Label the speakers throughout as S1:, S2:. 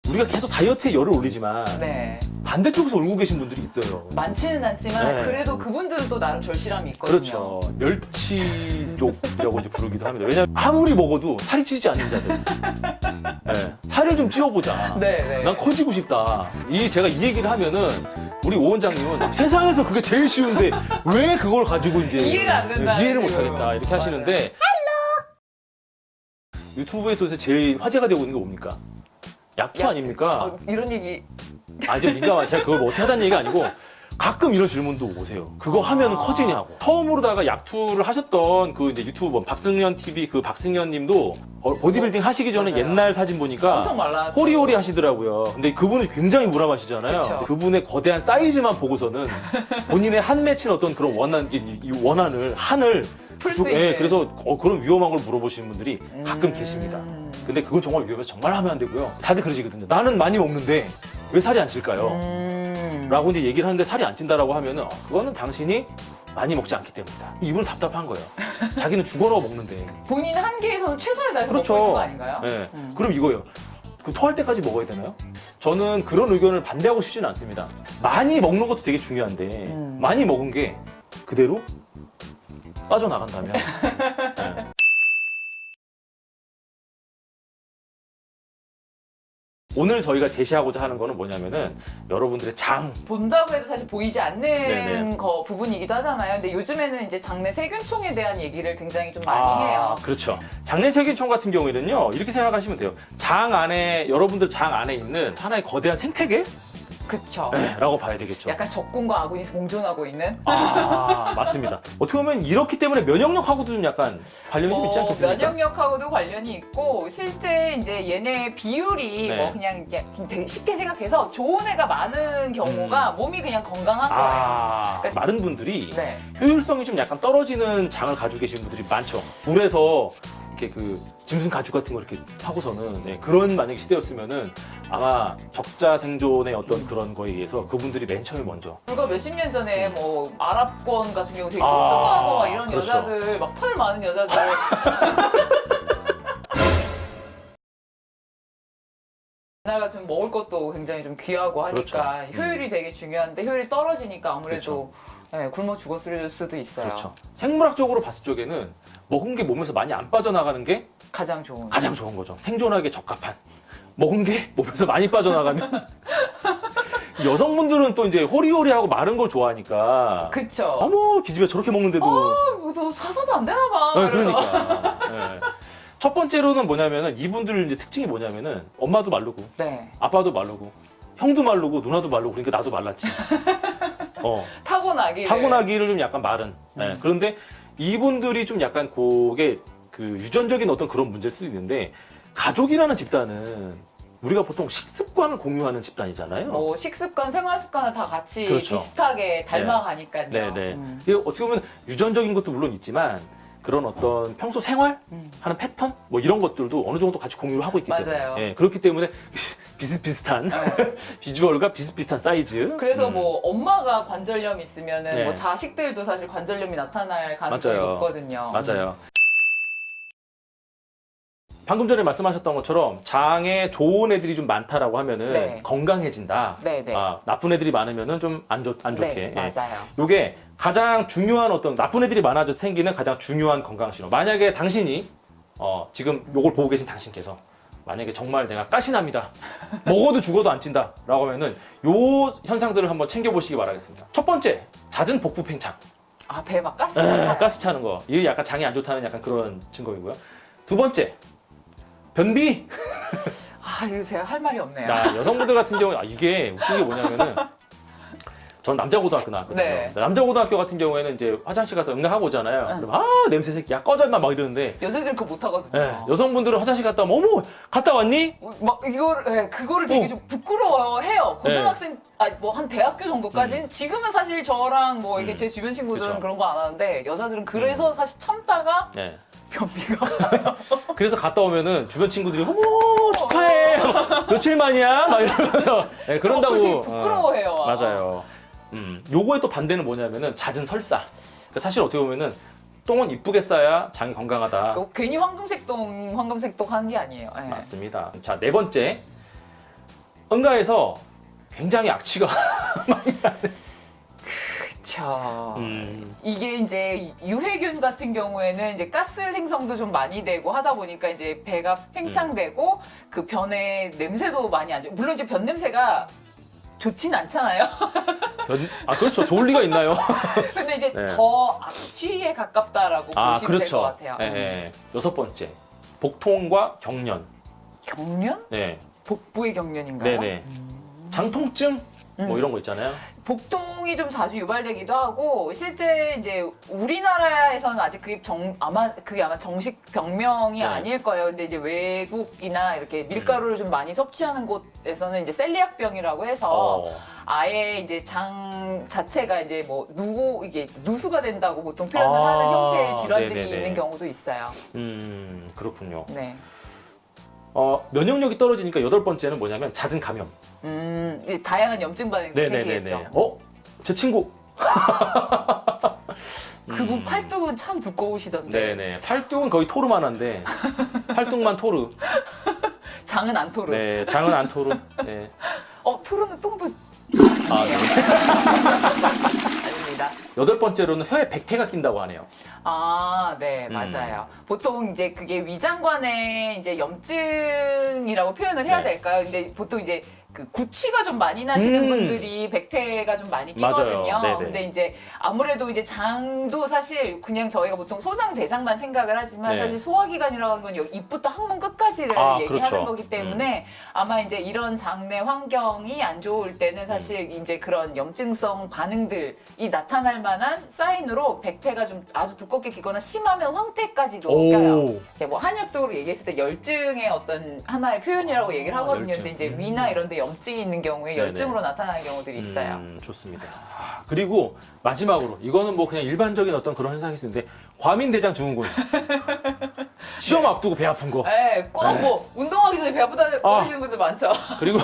S1: 우리가 계속 다이어트에 열을 올리지만
S2: 네.
S1: 반대쪽에서 울고 계신 분들이 있어요.
S2: 많지는 않지만
S1: 네.
S2: 그래도 그분들은 또 나름 절실함이 있거든요.
S1: 그렇죠. 멸치 쪽이라고 이제 부르기도 합니다. 왜냐면 아무리 먹어도 살이 찌지 않는 자들. 네. 살을 좀 찌워보자.
S2: 네, 네.
S1: 난 커지고 싶다. 제가 이 얘기를 하면은 우리 오 원장님은 세상에서 그게 제일 쉬운데 왜 그걸 가지고 이제
S2: 이해가 안 된다.
S1: 이해를 못하겠다 이렇게
S2: 맞아요.
S1: 하시는데 유튜브에서 요새 제일 화제가 되고 있는 게 뭡니까? 약투 아닙니까?
S2: 이런 얘기.
S1: 좀 민감한 제가 그걸 뭐 어떻게 하다는 얘기가 아니고 가끔 이런 질문도 오세요. 그거 하면 커지냐고. 처음으로다가 약투를 하셨던 그 이제 유튜버 박승현 TV 그 박승현 님도 보디빌딩 하시기 전에
S2: 맞아요.
S1: 옛날 사진 보니까
S2: 엄청 말라.
S1: 호리호리 하시더라고요. 근데 그분은 굉장히 우람하시잖아요.
S2: 그쵸.
S1: 근데 그분의 거대한 사이즈만 보고서는 본인의 한 맺힌 어떤 그런 이 원한을 한을
S2: 풀 수
S1: 그쪽-
S2: 있는.
S1: 그래서 그런 위험한 걸 물어보시는 분들이 가끔 계십니다. 근데 그건 정말 위험해서 정말 하면 안 되고요. 다들 그러시거든요. 나는 많이 먹는데 왜 살이 안 찔까요? 라고 이제 얘기를 하는데 살이 안 찐다라고 하면은 그거는 당신이 많이 먹지 않기 때문이다. 이분은 답답한 거예요. 자기는 죽어라 먹는데.
S2: 본인 한계에서는 최선을 다해서
S1: 그렇죠.
S2: 먹고 있는 거 아닌가요?
S1: 네. 그럼 이거예요. 그 토할 때까지 먹어야 되나요? 저는 그런 의견을 반대하고 싶지는 않습니다. 많이 먹는 것도 되게 중요한데 많이 먹은 게 그대로 빠져나간다면 네. 오늘 저희가 제시하고자 하는 거는 뭐냐면은 여러분들의 장
S2: 본다고 해도 사실 보이지 않는
S1: 네네.
S2: 부분이기도 하잖아요. 근데 요즘에는 이제 장내 세균총에 대한 얘기를 굉장히 좀 많이 해요.
S1: 그렇죠. 장내 세균총 같은 경우에는요, 이렇게 생각하시면 돼요. 장 안에, 여러분들 장 안에 있는 하나의 거대한 생태계?
S2: 그쵸.
S1: 라고 봐야 되겠죠.
S2: 약간 적군과 아군이 공존하고 있는?
S1: 맞습니다. 어떻게 보면 이렇기 때문에 면역력하고도 좀 약간 관련이 좀 있지 않겠습니까?
S2: 면역력하고도 관련이 있고 실제 이제 얘네 비율이
S1: 네.
S2: 뭐 그냥 되게 쉽게 생각해서 좋은 애가 많은 경우가 몸이 그냥 건강한 거예요. 그러니까-
S1: 많은 분들이
S2: 네.
S1: 효율성이 좀 약간 떨어지는 장을 가지고 계신 분들이 많죠. 물에서 이렇게 그 짐승 가죽 같은 거 이렇게 하고서는 그런 만약에 시대였으면은 아마 적자 생존의 어떤 그런 거에 의해서 그분들이 맨 처음에 먼저
S2: 불과 몇십 년 전에 뭐 아랍권 같은 경우 되게 똑똑하고 막 이런
S1: 그렇죠.
S2: 여자들 막 털 많은 여자들 옛날 같은 먹을 것도 굉장히 좀 귀하고 하니까
S1: 그렇죠.
S2: 효율이 되게 중요한데 효율이 떨어지니까 아무래도 굶어 죽었을 수도 있어요.
S1: 그렇죠. 생물학적으로 봤을 적에는 먹은 게 몸에서 많이 안 빠져나가는 게
S2: 가장 좋은.
S1: 가장 좋은 거죠. 생존하기에 적합한. 먹은 게 몸에서 많이 빠져나가면 여성분들은 또 이제 호리호리하고 마른 걸 좋아하니까
S2: 그쵸.
S1: 어머 기집애 저렇게 먹는데도
S2: 너 사서도 안 되나 봐.
S1: 그러니까 네. 첫 번째로는 뭐냐면은 이분들 이제 특징이 뭐냐면은 엄마도 마르고
S2: 네.
S1: 아빠도 마르고 형도 마르고 누나도 마르고 그러니까 나도 말랐지. 타고나기를 좀 약간 마른. 네. 그런데 이분들이 좀 약간 그게 그 유전적인 어떤 그런 문제일 수도 있는데 가족이라는 집단은 우리가 보통 식습관을 공유하는 집단이잖아요.
S2: 뭐 식습관, 생활 습관을 다 같이
S1: 그렇죠.
S2: 비슷하게 닮아가니까요.
S1: 네네. 이게 어떻게 보면 유전적인 것도 물론 있지만 그런 어떤 평소 생활 하는 패턴 뭐 이런 것들도 어느 정도 같이 공유를 하고 있기
S2: 맞아요.
S1: 때문에 그렇기 때문에 비슷비슷한 비주얼과 비슷비슷한 사이즈.
S2: 그래서 뭐 엄마가 관절염 있으면은
S1: 네.
S2: 뭐 자식들도 사실 관절염이 나타날 가능성이
S1: 맞아요.
S2: 높거든요.
S1: 맞아요. 방금 전에 말씀하셨던 것처럼 장에 좋은 애들이 좀 많다라고 하면은
S2: 네.
S1: 건강해진다.
S2: 네네.
S1: 나쁜 애들이 많으면은 좀 안 좋게.
S2: 네, 맞아요.
S1: 요게 가장 중요한 어떤 나쁜 애들이 많아져서 생기는 가장 중요한 건강 신호. 만약에 당신이 지금 요걸 보고 계신 당신께서 만약에 정말 내가 가시납니다. 먹어도 죽어도 안 찐다. 라고 하면은 요 현상들을 한번 챙겨보시기 바라겠습니다. 첫 번째, 잦은 복부 팽창.
S2: 배 막 가스 차요.
S1: 가스 차는 거. 이게 약간 장이 안 좋다는 약간 그런 증거이고요. 두 번째, 변비.
S2: 이거 제가 할 말이 없네요.
S1: 여성분들 같은 경우에 이게 웃긴 게 뭐냐면은 전 남자 고등학교 나왔거든요.
S2: 네.
S1: 남자 고등학교 같은 경우에는 이제 화장실 가서 응가하고 오잖아요. 그럼 냄새 새끼 야 꺼져 임마 막 이러는데
S2: 여자들은 그거 못 하거든요.
S1: 여성분들은 화장실 갔다 오면 어머 갔다 왔니?
S2: 막 그거를 되게 좀 부끄러워해요. 고등학생 뭐 한 대학교 정도까지는 지금은 사실 저랑 뭐 이게 제 주변 친구들은
S1: 그쵸.
S2: 그런 거 안 하는데 여자들은 그래서 사실 참다가
S1: 네.
S2: 변비가 와요.
S1: 그래서 갔다 오면은 주변 친구들이 어머 축하해 며칠 만이야 막 이러면서 그런다고
S2: 되게 부끄러워해요.
S1: 맞아요. 요거의 또 반대는 뭐냐면은 잦은 설사. 그러니까 사실 어떻게 보면은 똥은 이쁘게 싸야 장이 건강하다.
S2: 괜히 황금색동 하는 게 아니에요. 네.
S1: 맞습니다. 자, 네 번째. 응가에서 굉장히 악취가 많이 나는.
S2: 그쵸. 이게 이제 유해균 같은 경우에는 이제 가스 생성도 좀 많이 되고 하다 보니까 이제 배가 팽창되고 그 변의 냄새도 많이 안 좋아. 물론 이제 변 냄새가 좋진 않잖아요.
S1: 그렇죠. 좋을 리가 있나요?
S2: 근데 이제
S1: 네.
S2: 더 악취에 가깝다라고 보시면 될
S1: 그렇죠.
S2: 것 같아요.
S1: 네. 6번째. 복통과 경련.
S2: 경련?
S1: 네.
S2: 복부의 경련인가요?
S1: 네네. 장통증? 뭐 이런 거 있잖아요.
S2: 복통이 좀 자주 유발되기도 하고 실제 이제 우리나라에서는 아직 그게 아마 정식 병명이
S1: 네.
S2: 아닐 거예요. 근데 이제 외국이나 이렇게 밀가루를 좀 많이 섭취하는 곳에서는 이제 셀리악병이라고 해서 아예 이제 장 자체가 이제 뭐 이게 누수가 된다고 보통 표현을 하는 형태의 질환들이
S1: 네네네.
S2: 있는 경우도 있어요.
S1: 그렇군요.
S2: 네.
S1: 면역력이 떨어지니까 8번째는 뭐냐면 잦은 감염.
S2: 이제 다양한 염증 반응이 생기겠죠.
S1: 제 친구.
S2: 그분 팔뚝은 참 두꺼우시던데.
S1: 네네. 팔뚝은 거의 토르만한데 팔뚝만 토르.
S2: 장은 안 토르.
S1: 네, 장은 안 토르. 네.
S2: 토르는 똥도
S1: 네.
S2: 아닙니다.
S1: 8번째로는 혀에 백태가 낀다고 하네요.
S2: 네, 맞아요. 보통 이제 그게 위장관의 이제 염증이라고 표현을 해야
S1: 네.
S2: 될까요? 근데 보통 이제 그 구취가 좀 많이 나시는 분들이 백태가 좀 많이 끼거든요.
S1: 맞아요. 네네.
S2: 근데 이제 아무래도 이제 장도 사실 그냥 저희가 보통 소장, 대장만 생각을 하지만
S1: 네.
S2: 사실 소화기관이라고 하는 건 입부터 항문 끝까지를 얘기하는
S1: 그렇죠.
S2: 거기 때문에 아마 이제 이런 장내 환경이 안 좋을 때는 사실 이제 그런 염증성 반응들이 나타날 만한 사인으로 백태가 좀 아주 두껍게 끼거나 심하면 황태까지도 껴요. 이제 뭐 한약적으로 얘기했을 때 열증의 어떤 하나의 표현이라고 얘기를 하거든요.
S1: 열증.
S2: 근데 이제 위나 이런 데 염증이 있는 경우에
S1: 네네.
S2: 열증으로 나타나는 경우들이 있어요.
S1: 좋습니다. 그리고 마지막으로 이거는 뭐 그냥 일반적인 어떤 그런 현상일 수 있는데 과민대장 증후군. 시험 앞두고 배 아픈 거.
S2: 네, 꼭 뭐 운동하기 전에 배 아프다는 그러시는 분들 많죠.
S1: 그리고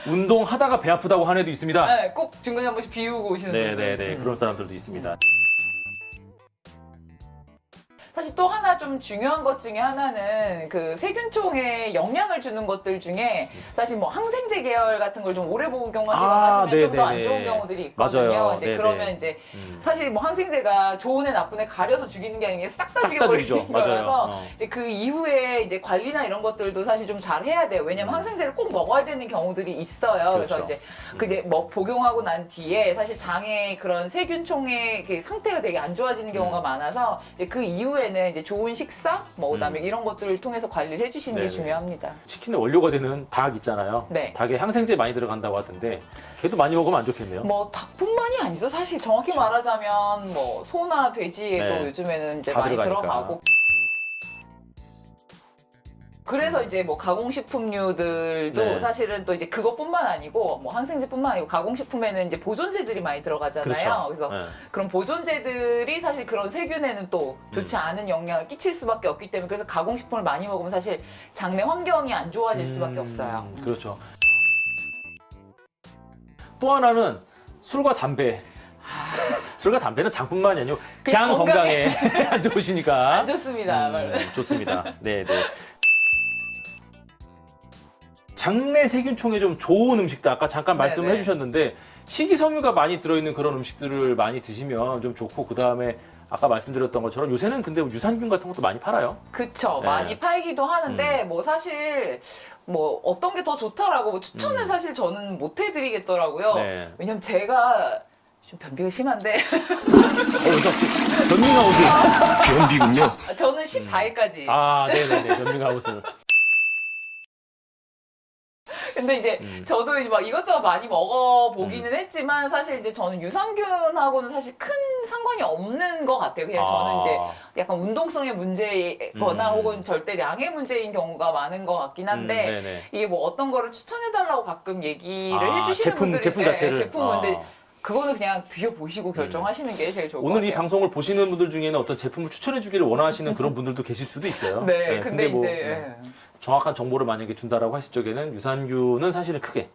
S1: 운동하다가 배 아프다고 한 애도 있습니다.
S2: 네, 꼭 중간에 한 번씩 비우고 오시는 분들.
S1: 네네네. 그런 사람들도 있습니다.
S2: 사실 또 하나 좀 중요한 것 중에 하나는 그 세균총에 영향을 주는 것들 중에 사실 뭐 항생제 계열 같은 걸 좀 오래 복용하시거나 하시면 좀 더 안 좋은 경우들이 있거든요.
S1: 맞아요.
S2: 이제
S1: 네네.
S2: 그러면 이제 사실 뭐 항생제가 좋은 애 나쁜 애 가려서 죽이는 게 아니라 싹 다 죽여버리는 거라서 이제 그 이후에 이제 관리나 이런 것들도 사실 좀 잘 해야 돼요. 왜냐면 항생제를 꼭 먹어야 되는 경우들이 있어요.
S1: 그렇죠.
S2: 그래서 이제 그게 뭐 복용하고 난 뒤에 사실 장에 그런 세균총의 그 상태가 되게 안 좋아지는 경우가 많아서 이제 그 이후에는 이제 좋은 식사, 뭐 그다음에 이런 것들을 통해서 관리를 해주시는 게
S1: 네네.
S2: 중요합니다.
S1: 치킨의 원료가 되는 닭 있잖아요.
S2: 네.
S1: 닭에 항생제 많이 들어간다고 하던데 걔도 많이 먹으면 안 좋겠네요.
S2: 뭐 닭뿐만이 아니죠. 사실 정확히
S1: 그렇죠.
S2: 말하자면 뭐 소나 돼지에도
S1: 네.
S2: 요즘에는 이제
S1: 다
S2: 많이
S1: 들어가니까.
S2: 들어가고. 그래서 이제 뭐 가공식품류들도
S1: 네.
S2: 사실은 또 이제 그것뿐만 아니고 뭐 항생제뿐만 아니고 가공식품에는 이제 보존제들이 많이 들어가잖아요.
S1: 그렇죠.
S2: 그래서
S1: 네.
S2: 그런 보존제들이 사실 그런 세균에는 또 좋지 않은 영향을 끼칠 수밖에 없기 때문에 그래서 가공식품을 많이 먹으면 사실 장내 환경이 안 좋아질 수밖에 없어요.
S1: 그렇죠. 또 하나는 술과 담배. 술과 담배는 장뿐만이 아니고
S2: 그냥
S1: 그냥 건강에 안 좋으시니까.
S2: 안 좋습니다.
S1: 좋습니다. 네, 네. 장내 세균총에 좀 좋은 음식들 아까 잠깐 말씀을
S2: 네네.
S1: 해주셨는데 식이섬유가 많이 들어있는 그런 음식들을 많이 드시면 좀 좋고 그 다음에 아까 말씀드렸던 것처럼 요새는 근데 유산균 같은 것도 많이 팔아요.
S2: 그쵸.
S1: 네.
S2: 많이 팔기도 하는데 뭐 사실 뭐 어떤 게 더 좋다라고 뭐 추천을 사실 저는 못 해드리겠더라고요.
S1: 네.
S2: 왜냐면 제가 좀 변비가 심한데
S1: 그래서 변민아웃을.
S3: 연비군요.
S2: 저는 14일까지
S1: 네네네. 변민아웃을.
S2: 근데 이제 저도 이제 막 이것저것 많이 먹어보기는 했지만 사실 이제 저는 유산균하고는 사실 큰 상관이 없는 것 같아요. 그냥 저는 이제 약간 운동성의 문제거나 혹은 절대량의 문제인 경우가 많은 것 같긴 한데
S1: 네네.
S2: 이게 뭐 어떤 거를 추천해달라고 가끔 얘기를 해주시는 분들이
S1: 제품 자체를.
S2: 제품은 근데 그거는 그냥 드셔보시고 결정하시는 게 제일 좋을 것 같아요.
S1: 오늘 이 방송을 보시는 분들 중에는 어떤 제품을 추천해 주기를 원하시는 그런 분들도 계실 수도 있어요.
S2: 네, 근데
S1: 뭐,
S2: 이제
S1: 정확한 정보를 만약에 준다라고 하실 적에는 유산균은 사실은 크게.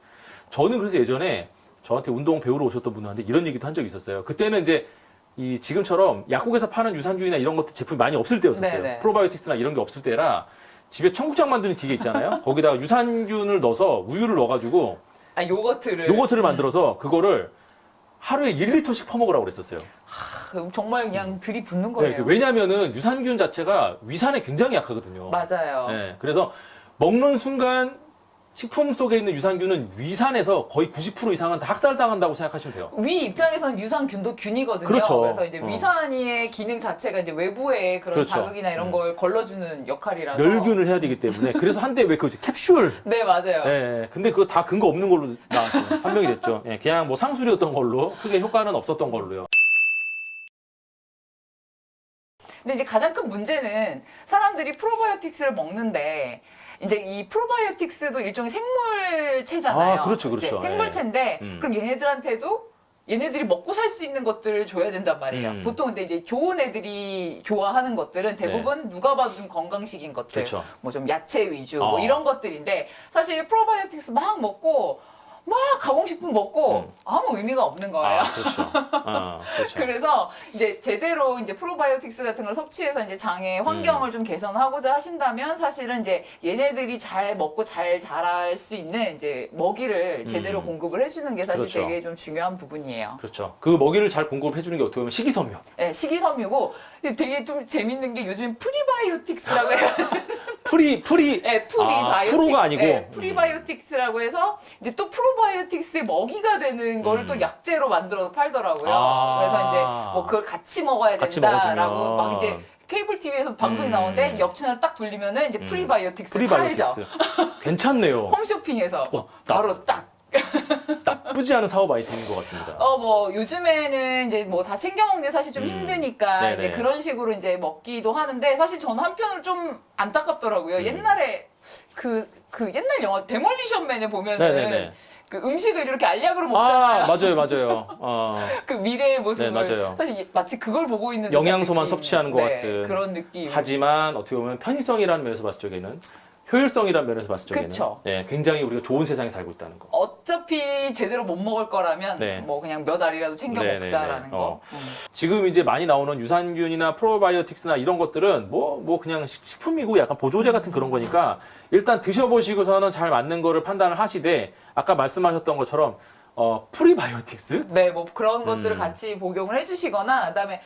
S1: 저는 그래서 예전에 저한테 운동 배우러 오셨던 분한테 이런 얘기도 한 적이 있었어요. 그때는 이제 이 지금처럼 약국에서 파는 유산균이나 이런 것들 제품이 많이 없을 때였었어요.
S2: 네네.
S1: 프로바이오틱스나 이런 게 없을 때라 집에 청국장 만드는 기계 있잖아요. 거기다가 유산균을 넣어서 우유를 넣어가지고
S2: 아, 요거트를.
S1: 요거트를 만들어서 그거를 하루에 1리터씩 퍼먹으라고 그랬었어요.
S2: 정말 그냥 들이붓는
S1: 네,
S2: 거예요.
S1: 왜냐면은 유산균 자체가 위산에 굉장히 약하거든요.
S2: 맞아요.
S1: 네, 그래서 먹는 순간 식품 속에 있는 유산균은 위산에서 거의 90% 이상은 다 학살당한다고 생각하시면 돼요.
S2: 위 입장에서는 유산균도 균이거든요.
S1: 그렇죠.
S2: 그래서 이제 위산의 기능 자체가 이제 외부의 그런
S1: 그렇죠.
S2: 자극이나 이런 걸 걸러주는 역할이라서.
S1: 멸균을 해야 되기 때문에 그래서 한때 왜 그 캡슐
S2: 네, 맞아요.
S1: 예, 근데 그거 다 근거 없는 걸로 나왔죠. 판명이 됐죠. 예, 그냥 뭐 상술이었던 걸로 크게 효과는 없었던 걸로요.
S2: 근데 이제 가장 큰 문제는 사람들이 프로바이오틱스를 먹는데 이제 이 프로바이오틱스도 일종의 생물체잖아요.
S1: 아, 그렇죠, 그렇죠.
S2: 이제 생물체인데 그럼 얘네들한테도 얘네들이 먹고 살 수 있는 것들을 줘야 된단 말이에요. 보통 근데 이제 좋은 애들이 좋아하는 것들은 대부분 누가 봐도 좀 건강식인 것들,
S1: 그렇죠.
S2: 뭐 좀 야채 위주, 뭐 이런 것들인데 사실 프로바이오틱스 막 먹고 막 가공식품 먹고 아무 의미가 없는 거예요.
S1: 아, 그렇죠. 그렇죠.
S2: 그래서 이제 제대로 이제 프로바이오틱스 같은 걸 섭취해서 이제 장의 환경을 좀 개선하고자 하신다면 사실은 이제 얘네들이 잘 먹고 잘 자랄 수 있는 이제 먹이를 제대로 공급을 해주는 게 사실
S1: 그렇죠.
S2: 되게 좀 중요한 부분이에요.
S1: 그렇죠. 그 먹이를 잘 공급해 주는 게 어떻게 보면 식이섬유.
S2: 네, 식이섬유고 되게 좀 재밌는 게 요즘엔 프리바이오틱스라고 해요.
S1: 프리
S2: 네, 프리바이오틱.
S1: 프로가 아니고
S2: 네, 프리바이오틱스라고 해서 이제 또 프로바이오틱스의 먹이가 되는 거를 또 약재로 만들어서 팔더라고요. 그래서 이제 뭐 그걸 같이 먹어야
S1: 같이
S2: 된다라고
S1: 먹어주면.
S2: 막 이제 케이블 TV에서 방송이 나오는데 옆 채널 딱 돌리면은 이제 프리바이오틱스 팔죠.
S1: 괜찮네요.
S2: 홈쇼핑에서 바로 딱.
S1: 나쁘지 않은 사업 아이템인 것 같습니다.
S2: 뭐 요즘에는 이제 뭐 다 챙겨 먹는 게 사실 좀 힘드니까
S1: 네네.
S2: 이제 그런 식으로 이제 먹기도 하는데 사실 저는 한편으로 좀 안타깝더라고요. 옛날에 그 옛날 영화 데몰리션맨에 보면은
S1: 네네네.
S2: 그 음식을 이렇게 알약으로 먹잖아요.
S1: 아, 맞아요.
S2: 그 미래의 모습을
S1: 네, 맞아요.
S2: 사실 마치 그걸 보고 있는
S1: 영양소만
S2: 느낌.
S1: 섭취하는 것 같은.
S2: 그런 느낌.
S1: 하지만 어떻게 보면 편의성이라는 면에서 봤을 적에는 효율성이라는 면에서 봤을 적에는
S2: 그쵸.
S1: 네, 굉장히 우리가 좋은 세상에 살고 있다는 거.
S2: 어차피 제대로 못 먹을 거라면
S1: 네.
S2: 뭐 그냥 몇 알이라도 챙겨
S1: 네네네.
S2: 먹자라는 거.
S1: 지금 이제 많이 나오는 유산균이나 프로바이오틱스나 이런 것들은 뭐 그냥 식품이고 약간 보조제 같은 그런 거니까 일단 드셔보시고서는 잘 맞는 거를 판단을 하시되 아까 말씀하셨던 것처럼 프리바이오틱스?
S2: 네, 뭐 그런 것들을 같이 복용을 해주시거나 그다음에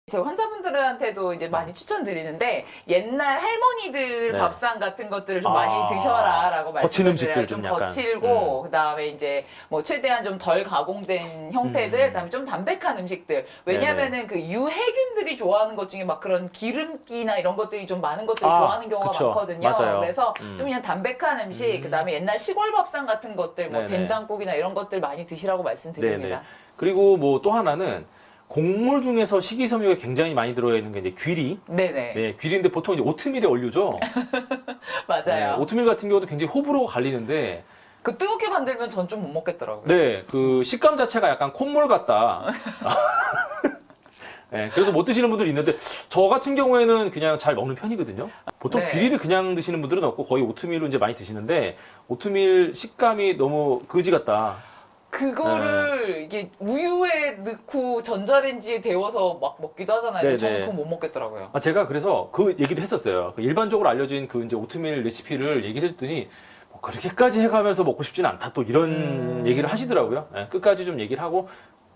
S2: 제 환자분들한테도 이제 많이 추천드리는데 옛날 할머니들
S1: 네.
S2: 밥상 같은 것들을 좀 많이 드셔라라고
S1: 거친
S2: 말씀을
S1: 음식들
S2: 드려요.
S1: 좀
S2: 좀
S1: 약간.
S2: 거칠고 그다음에 이제 뭐 최대한 좀 덜 가공된 형태들 그다음에 좀 담백한 음식들 왜냐면은 그 유해균들이 좋아하는 것 중에 막 그런 기름기나 이런 것들이 좀 많은 것들을 좋아하는 경우가
S1: 그쵸.
S2: 많거든요.
S1: 맞아요.
S2: 그래서 좀 그냥 담백한 음식 그다음에 옛날 시골 밥상 같은 것들 뭐
S1: 네네.
S2: 된장국이나 이런 것들 많이 드시라고 말씀드립니다.
S1: 네네. 그리고 뭐 또 하나는 곡물 중에서 식이섬유가 굉장히 많이 들어가 있는 게 이제 귀리.
S2: 네네.
S1: 네, 귀리인데 보통 이제 오트밀에 얼류죠.
S2: 맞아요.
S1: 네, 오트밀 같은 경우도 굉장히 호불호가 갈리는데,
S2: 그 뜨겁게 만들면 전 좀 못 먹겠더라고요.
S1: 네, 그 식감 자체가 약간 콧물 같다. 네, 그래서 못 드시는 분들이 있는데, 저 같은 경우에는 그냥 잘 먹는 편이거든요. 보통
S2: 네.
S1: 귀리를 그냥 드시는 분들은 없고 거의 오트밀로 이제 많이 드시는데, 오트밀 식감이 너무 거지 같다.
S2: 그거를 이게 우유에 넣고 전자레인지에 데워서 막 먹기도 하잖아요. 근데 저는
S1: 네네.
S2: 그건 못 먹겠더라고요.
S1: 제가 그래서 그 얘기도 했었어요. 그 일반적으로 알려진 그 이제 오트밀 레시피를 얘기를 했더니, 뭐 그렇게까지 해가면서 먹고 싶지는 않다. 또 이런 얘기를 하시더라고요. 예, 끝까지 좀 얘기를 하고,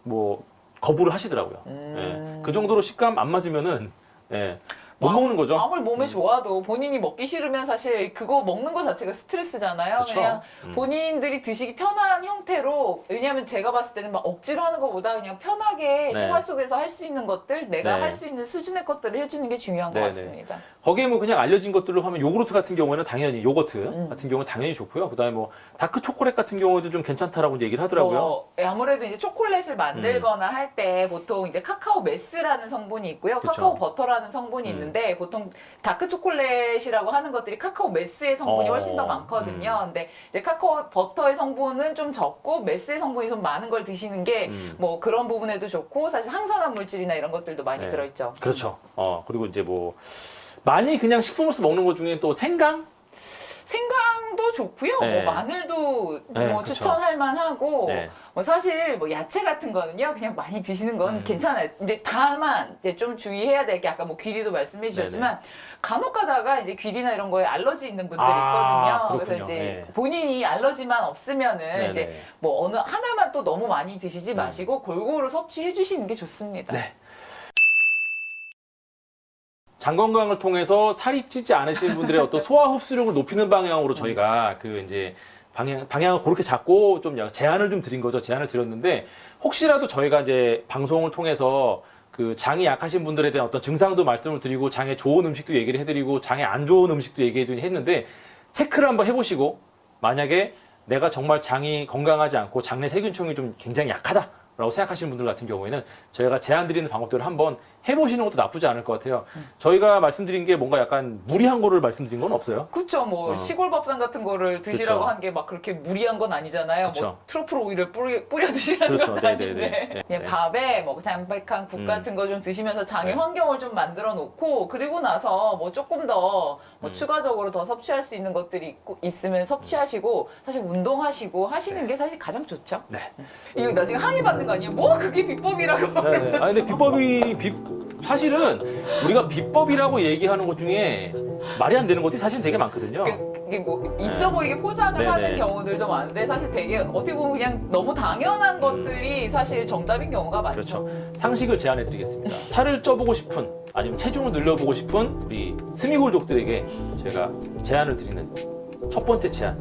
S1: 뭐, 거부를 하시더라고요. 예, 그 정도로 식감 안 맞으면은, 예, 못 먹는 거죠.
S2: 아무리 몸에 좋아도 본인이 먹기 싫으면 사실 그거 먹는 거 자체가 스트레스잖아요.
S1: 그쵸.
S2: 그냥 본인들이 드시기 편한 형태로 왜냐하면 제가 봤을 때는 막 억지로 하는 것보다 그냥 편하게
S1: 네.
S2: 생활 속에서 할 수 있는 것들 내가
S1: 네.
S2: 할 수 있는 수준의 것들을 해주는 게 중요한 것
S1: 네네.
S2: 같습니다.
S1: 거기에 뭐 그냥 알려진 것들로 하면 요구르트 같은 경우에는 당연히 요거트 같은 경우는 당연히 좋고요. 그다음에 뭐 다크 초콜릿 같은 경우도 좀 괜찮다라고 이제 얘기를 하더라고요.
S2: 아무래도 이제 초콜릿을 만들거나 할 때 보통 이제 카카오 메스라는 성분이 있고요.
S1: 그쵸.
S2: 카카오 버터라는 성분이 있는데 보통 다크 초콜릿이라고 하는 것들이 카카오 메스의 성분이 훨씬 더 많거든요. 근데 이제 카카오 버터의 성분은 좀 적고 메스의 성분이 좀 많은 걸 드시는 게 뭐 그런 부분에도 좋고 사실 항산화 물질이나 이런 것들도 많이
S1: 네.
S2: 들어있죠.
S1: 그렇죠. 그리고 이제 뭐 많이 그냥 식품으로서 먹는 것 중에 또 생강?
S2: 생강도 좋고요.
S1: 네.
S2: 뭐 마늘도 귀리도
S1: 네,
S2: 뭐
S1: 그쵸.
S2: 추천할 만하고
S1: 네.
S2: 뭐 사실 뭐 야채 같은 거는요 그냥 많이 드시는 건 괜찮아요. 이제 다만 이제 좀 주의해야 될 게 아까 뭐 귀리도 말씀해 주셨지만 간혹 가다가 이제 귀리나 이런 거에 알러지 있는 분들이 있거든요.
S1: 그렇군요.
S2: 그래서 이제
S1: 네.
S2: 본인이 알러지만 없으면은
S1: 네네.
S2: 이제 뭐 어느 하나만 또 너무 많이 드시지 마시고 골고루 섭취해 주시는 게 좋습니다.
S1: 네. 장 건강을 통해서 살이 찌지 않으신 분들의 어떤 소화 흡수력을 높이는 방향으로 저희가 그 이제 방향을 그렇게 잡고 좀 제안을 좀 드린 거죠. 제안을 드렸는데 혹시라도 저희가 이제 방송을 통해서 그 장이 약하신 분들에 대한 어떤 증상도 말씀을 드리고 장에 좋은 음식도 얘기를 해드리고 장에 안 좋은 음식도 얘기해드리긴 했는데 체크를 한번 해보시고 만약에 내가 정말 장이 건강하지 않고 장내 세균총이 좀 굉장히 약하다라고 생각하시는 분들 같은 경우에는 저희가 제안 드리는 방법들을 한번 해보시는 것도 나쁘지 않을 것 같아요. 저희가 말씀드린 게 뭔가 약간 무리한 거를 말씀드린 건 없어요.
S2: 그쵸, 뭐 시골 밥상 같은 거를 드시라고
S1: 그쵸.
S2: 한 게 막 그렇게 무리한 건 아니잖아요.
S1: 그쵸.
S2: 뭐 트러플 오일을 뿌려 드시라는
S1: 그렇죠.
S2: 건
S1: 네네네.
S2: 아닌데
S1: 네.
S2: 그냥
S1: 네.
S2: 밥에 뭐 담백한 국 같은 거 좀 드시면서 장의
S1: 네.
S2: 환경을 좀 만들어 놓고 그리고 나서 뭐 조금 더 뭐 추가적으로 더 섭취할 수 있는 것들이 있으면 섭취하시고 사실 운동하시고 하시는 게 사실 가장 좋죠.
S1: 네.
S2: 이거 나중에 항의 받는 거 아니에요? 뭐 그게 비법이라고?
S1: 네네. 아니 근데 사실은 우리가 비법이라고 얘기하는 것 중에 말이 안 되는 것들이 사실 되게 많거든요.
S2: 그게 뭐 있어 보이게 포장을
S1: 네네.
S2: 하는 경우들도 많은데 사실 되게 어떻게 보면 그냥 너무 당연한 것들이 사실 정답인 경우가 많죠.
S1: 그렇죠. 상식을 제안해 드리겠습니다. 살을 쪄보고 싶은 아니면 체중을 늘려보고 싶은 우리 스미골족들에게 제가 제안을 드리는 첫 번째 제안.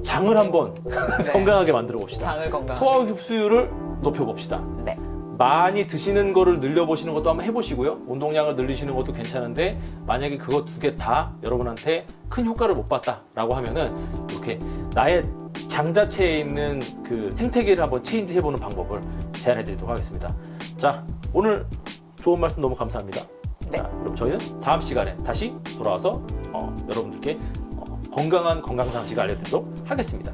S1: 장을 한번
S2: 네.
S1: 건강하게 만들어 봅시다.
S2: 장을 건강.
S1: 소화 흡수율을 높여봅시다.
S2: 네.
S1: 많이 드시는 거를 늘려보시는 것도 한번 해보시고요. 운동량을 늘리시는 것도 괜찮은데 만약에 그거 두 개 다 여러분한테 큰 효과를 못 봤다라고 하면은 이렇게 나의 장 자체에 있는 그 생태계를 한번 체인지 해보는 방법을 제안해 드리도록 하겠습니다. 자, 오늘 좋은 말씀 너무 감사합니다.
S2: 네.
S1: 자, 그럼 저희는 다음 시간에 다시 돌아와서 여러분들께 건강한 건강상식을 알려드리도록 하겠습니다.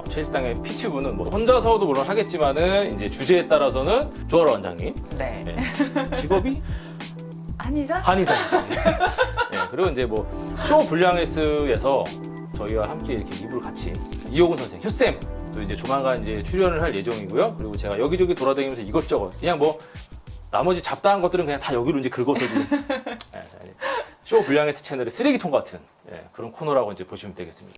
S1: 최실당의 피튜브는 뭐 혼자서도 물론 하겠지만은 이제 주제에 따라서는 조아라 원장님
S2: 네.
S1: 직업이
S2: 한의사?
S1: 한의사입니다. 네, 그리고 이제 뭐 쇼 불량헬스에서 저희와 함께 이렇게 이불 같이 이호근 선생, 효쌤 또 이제 조만간 이제 출연을 할 예정이고요. 그리고 제가 여기저기 돌아다니면서 이것저것 그냥 뭐 나머지 잡다한 것들은 그냥 다 여기로 이제 긁어서 쇼 불량헬스 채널의 쓰레기통 같은 그런 코너라고 이제 보시면 되겠습니다.